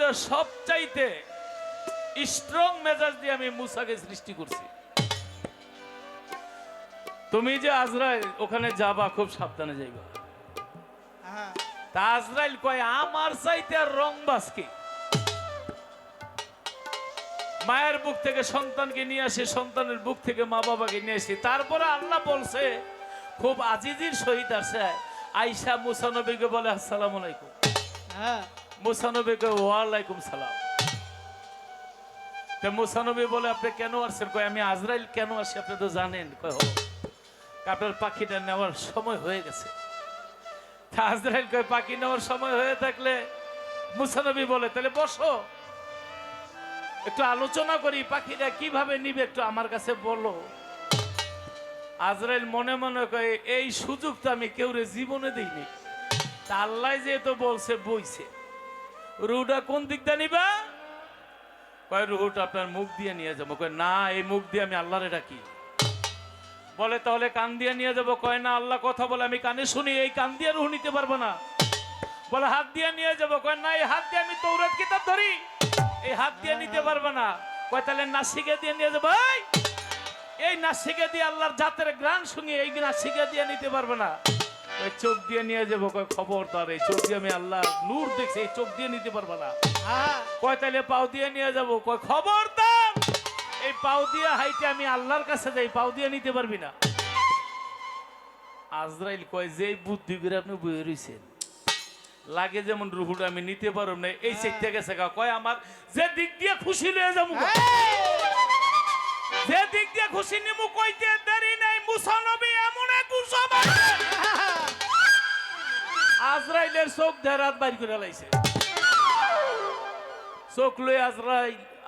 ভিতরে সবচাইতে স্ট্রং মেজাজ দিয়ে আমি মুসাকে সৃষ্টি করছি। তুমি যে আজরাইল ওখানে যাবা, খুব সাবধানে যাইবা। তা আজরাইল কয় আমার চাইতে আর রংবাজ কে? মায়ের বুক থেকে সন্তানকে নিয়ে আসে, সন্তানের বুক থেকে মা বাবাকে নিয়ে আসে। তারপরে আল্লাহ বলছে খুব আজিজির সহিত আছে, আয়েশা মুসা নবীকে বলে আসসালামু আলাইকুম। মুসা নবীকে ওয়ালাইকুম সালাম। তো মুসা নবী বলে আপনি কেন আসছেন? কয় আমি আজরাইল কেন আসি আপনি তো জানেন। কয় হো, আপনার পাখিটা নেওয়ার সময় হয়ে গেছে। আজরাইল কয় পাখি নেওয়ার সময় হয়ে থাকলে, মুসা নবী বলে তাহলে বসো, একটু আলোচনা করি, পাখিরা কিভাবে নিবে একটু আমার কাছে বলো। আজরাইল মনে মনে কয় এই সুযোগ তো আমি কেউরে জীবনে দিইনি। তা আল্লাহ যেহেতু বলছে বইছে, রুহটা কোন দিকটা নিবা? কয় রুহটা আপনার মুখ দিয়ে নিয়ে যাবো। কয় না, এই মুখ দিয়ে আমি আল্লাহরে ডাকি। বলে তাহলে কান দিয়ে নিয়ে যাবো। কয় না, আল্লাহ কথা বলে আমি কানে শুনি, এই কান দিয়ে রুহ নিতে পারবো না। বলে হাত দিয়ে নিয়ে যাবো। কয় না, এই হাত দিয়ে আমি তৌরাত কিতাব ধরি, এই হাত দিয়ে নিতে পারবে না। কয় তাহলে নাসিকা দিয়ে নিয়ে যাবো। এই নাসিকা দিয়ে আল্লাহর জাতের গান শুনি, এই নাসিকা দিয়ে নিতে পারবে না। ওই চোখ দিয়ে নিয়ে যাবো। কয় খবরদার, এই চোখ দিয়ে আমি আল্লাহ নূর দেখছি, এই চোখ দিয়ে নিতে পারবে না। কয় তাহলে পাও দিয়ে নিয়ে যাবো। কয় খবরদার, এই পাও দিয়ে হাইতে আমি আল্লাহর কাছে যাই, পাও দিয়ে নিতে পারবি না। আজরাইল কয় যে বুদ্ধি করে আপনি বয়ে রয়েছেন, লাগে যেমন রুহুটা আমি নিতে পারব না, এই চেকতে গেছে। কয় আমার যে দিক দিয়ে খুশি লয়ে যাবো, যে দিক দিয়ে খুশি নিমু, কইতে দেরি নাই মুসা নবী এমন এক উৎসব আজরাইলের চোখ ধরাত বাইর করে লাইছে। চোখ লয়ে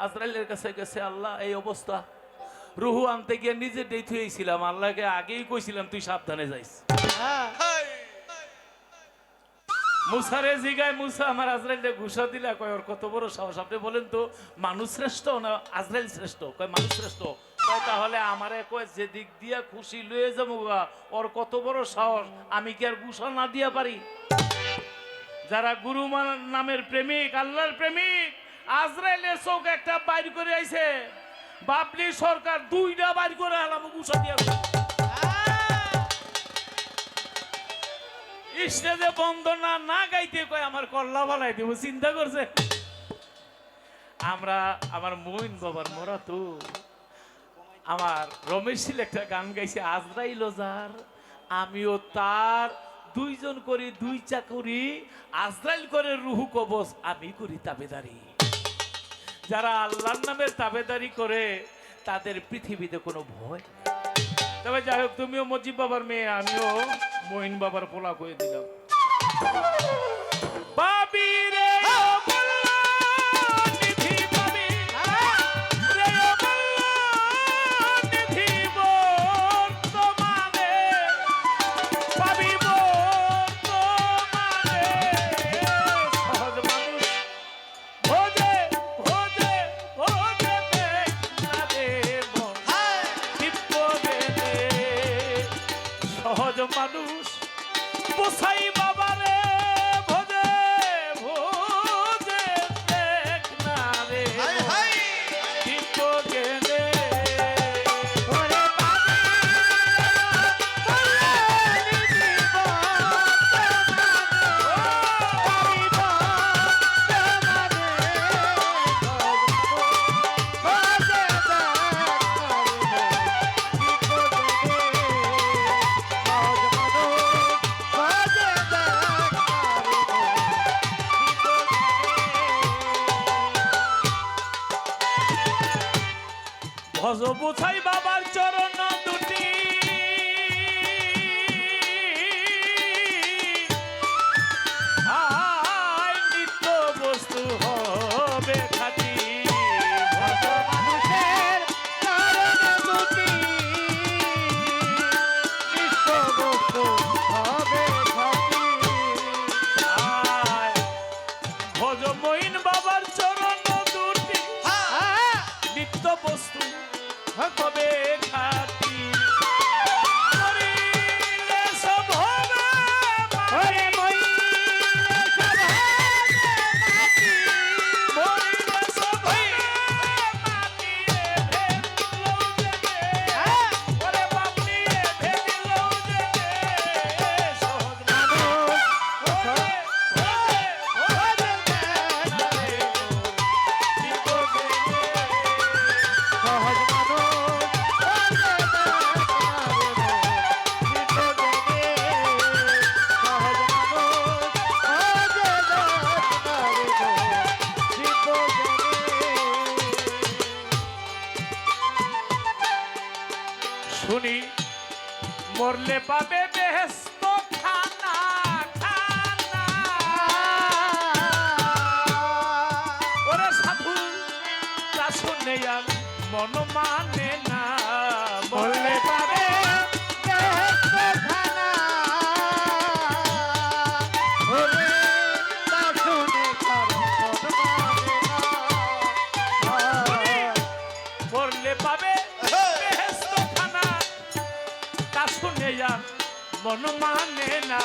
আজরাইলের কাছে গেছে। আল্লাহ এই অবস্থা, রুহু আনতে গিয়ে নিজে ডেট হয়েছিলাম, আল্লাহকে আগেই কইছিলাম তুই সাবধানে যাইস। মুসারে জিগায়, মুসা আমার আজরাইলে ঘুষা দিলা। কয় ওর কত বড় সাহস, আপনি বলেন তো মানুষ শ্রেষ্ঠ না আজরাইল শ্রেষ্ঠ? কয় মানুষ শ্রেষ্ঠ। কয় তাহলে আমারে কয় যে দিক দিয়া খুশি লয়ে যাবো, ওর কত বড় সাহস, আমি কি আর ঘুষা না দিয়া পারি? যারা গুরু নামের প্রেমিক, আল্লাহর প্রেমিক, আজরাইলের চোখ একটা বাইর করে আইছে, বাবলি সরকার দুইটা বাইর করে আলাম ঘুষা দিয়া। স্টেজে বন্দনা না গাইতে কয় আমার কল্লা বালাই দেব, চিন্তা করছে। আমরা আমার মইন বাবার মোরা তো আমার রমেশ একটা গান গাইছে, আজরাইল যার আমিও তার, দুইজন করি দুই চাকুরি, আজরাইল করে রুহু কবজ, আমি করি তাবেদারি। যারা আল্লাহর নামের তাবেদারি করে তাদের পৃথিবীতে কোনো ভয়। তবে যাই হোক, তুমিও মজিব বাবার মেয়ে, আমিও মইন বাবার পোলা করে দিলাম। মানুষ বসাই বাবারে ভোজে ভোজে দেখ না রে গেলে ভজ বুঝাই বাবার চরণ দুটি, নিত্য বস্তু হবে খাটি। ভজ মানুষের চরণ দুটি, নিত্য বস্তু হবে খাটি। ভজ মইন বাবার চরণ দুটি, নিত্য বস্তু হবে খা মরলে পাবে বেহেশত খানা খানা। ওরে সাধু তা শুনে আর মন মানে না, মরলে পাবে বেহেশত খানা। ওরে তা শুনে কার মন মানে না। মরলে পাবে বেহেশত খানা, তা শুনে আর মন মানে না।